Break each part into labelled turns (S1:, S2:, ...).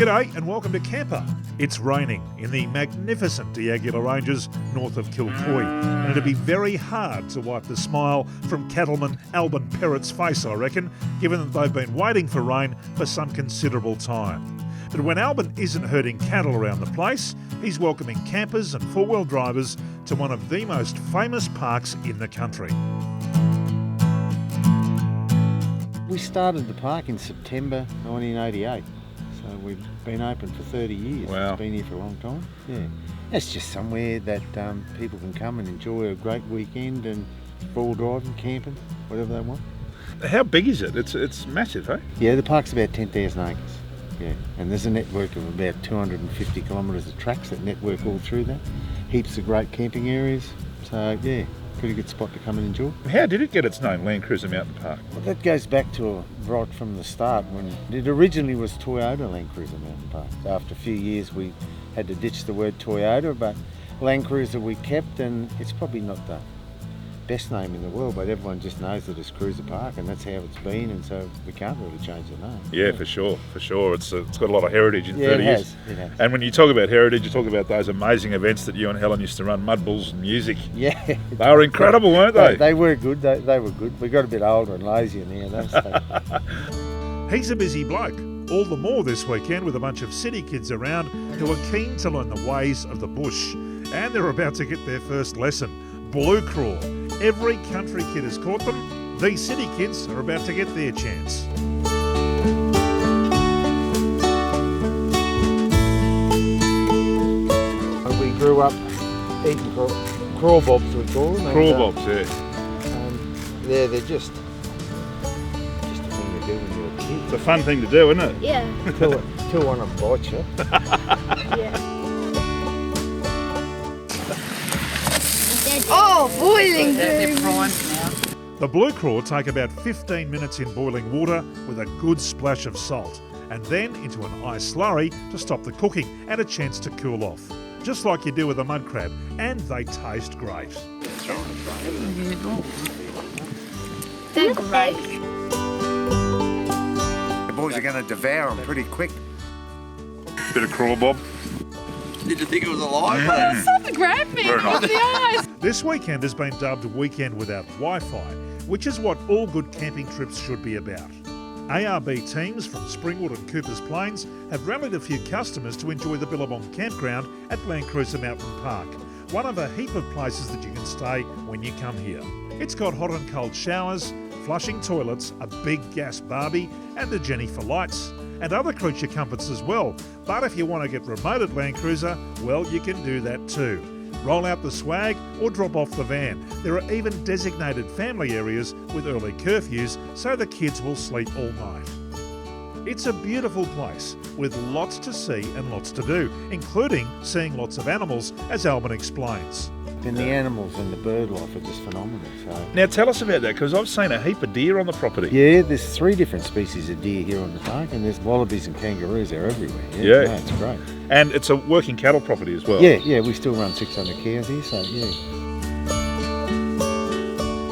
S1: G'day and welcome to Camper. It's raining in the magnificent D'Aguilar Ranges north of Kilcoy, and it'd be very hard to wipe the smile from cattleman Albin Perrett's face, I reckon, given that they've been waiting for rain for some considerable time. But when Albin isn't herding cattle around the place, he's welcoming campers and four-wheel drivers to one of the most famous parks in the country.
S2: We started the park in September 1988, so we've been open for 30 years.
S3: Wow.
S2: It's been here for a long time. Yeah, it's just somewhere that people can come and enjoy a great weekend and four-wheel driving, camping, whatever they want.
S3: How big is it? It's massive, eh?
S2: Yeah, the park's about 10,000 acres. Yeah, and there's a network of about 250 kilometres of tracks that network all through that. Heaps of great camping areas. So yeah, pretty good spot to come and enjoy.
S3: How did it get its name, Land Cruiser Mountain Park?
S2: Well, that goes back to right from the start when it originally was Toyota Land Cruiser Mountain Park. After a few years we had to ditch the word Toyota, but Land Cruiser we kept, and it's probably not the best name in the world, but everyone just knows that it's Cruiser Park, and that's how it's been, and so we can't really change the name.
S3: Yeah, for sure. It's got a lot of heritage in 30 years.
S2: It has.
S3: And when you talk about heritage, you talk about those amazing events that you and Helen used to run, Mud Bulls and music.
S2: Yeah.
S3: They were incredible, weren't they?
S2: They were good. They were good. We got a bit older and lazier now.
S1: He's a busy bloke, all the more this weekend with a bunch of city kids around who are keen to learn the ways of the bush. And they're about to get their first lesson, blue crawl. Every country kid has caught them. These city kids are about to get their chance.
S2: We grew up eating crawl bobs, we call them.
S3: Crawl bobs, yeah.
S2: They're just a thing to do when you're a kid.
S3: It's a fun thing to do, isn't it?
S4: Yeah.
S2: Till one of them bites you.
S4: Yeah. Oh, boiling boom.
S1: The blue crawl take about 15 minutes in boiling water with a good splash of salt, and then into an ice slurry to stop the cooking and a chance to cool off. Just like you do with a mud crab, and they taste great.
S4: They're great.
S5: The boys are going to devour them pretty quick.
S3: Bit of crawl bob.
S6: Did you think it was alive?
S4: Something grabbed me
S3: Very nice.
S4: with the eyes.
S1: This weekend has been dubbed Weekend Without Wi-Fi, which is what all good camping trips should be about. ARB teams from Springwood and Coopers Plains have rallied a few customers to enjoy the Billabong campground at Land Cruiser Mountain Park, one of a heap of places that you can stay when you come here. It's got hot and cold showers, flushing toilets, a big gas barbie and a Jenny for lights, and other creature comforts as well. But if you want to get remote at Land Cruiser, well, you can do that too. Roll out the swag or drop off the van. There are even designated family areas with early curfews so the kids will sleep all night. It's a beautiful place with lots to see and lots to do, including seeing lots of animals, as Albin explains.
S2: And the animals and the bird life are just phenomenal. So
S3: Now tell us about that, because I've seen a heap of deer on the property.
S2: yeah, there's 3 different species of deer here on the park, and there's wallabies and kangaroos. They're everywhere.
S3: Yeah.
S2: No, it's great.
S3: And it's a working cattle property as well.
S2: Yeah, we still run 600 cows here, so yeah.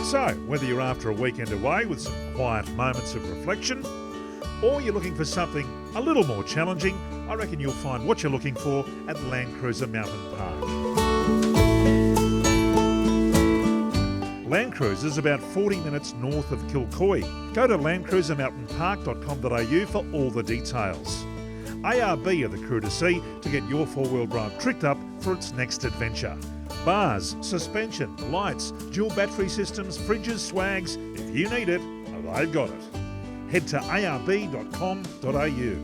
S1: So, whether you're after a weekend away with some quiet moments of reflection, or you're looking for something a little more challenging, I reckon you'll find what you're looking for at Land Cruiser Mountain Park. Land Cruiser's about 40 minutes north of Kilcoy. Go to landcruisermountainpark.com.au for all the details. ARB are the crew to see to get your four-wheel drive tricked up for its next adventure. Bars, suspension, lights, dual battery systems, fridges, swags, if you need it, they've got it. Head to arb.com.au.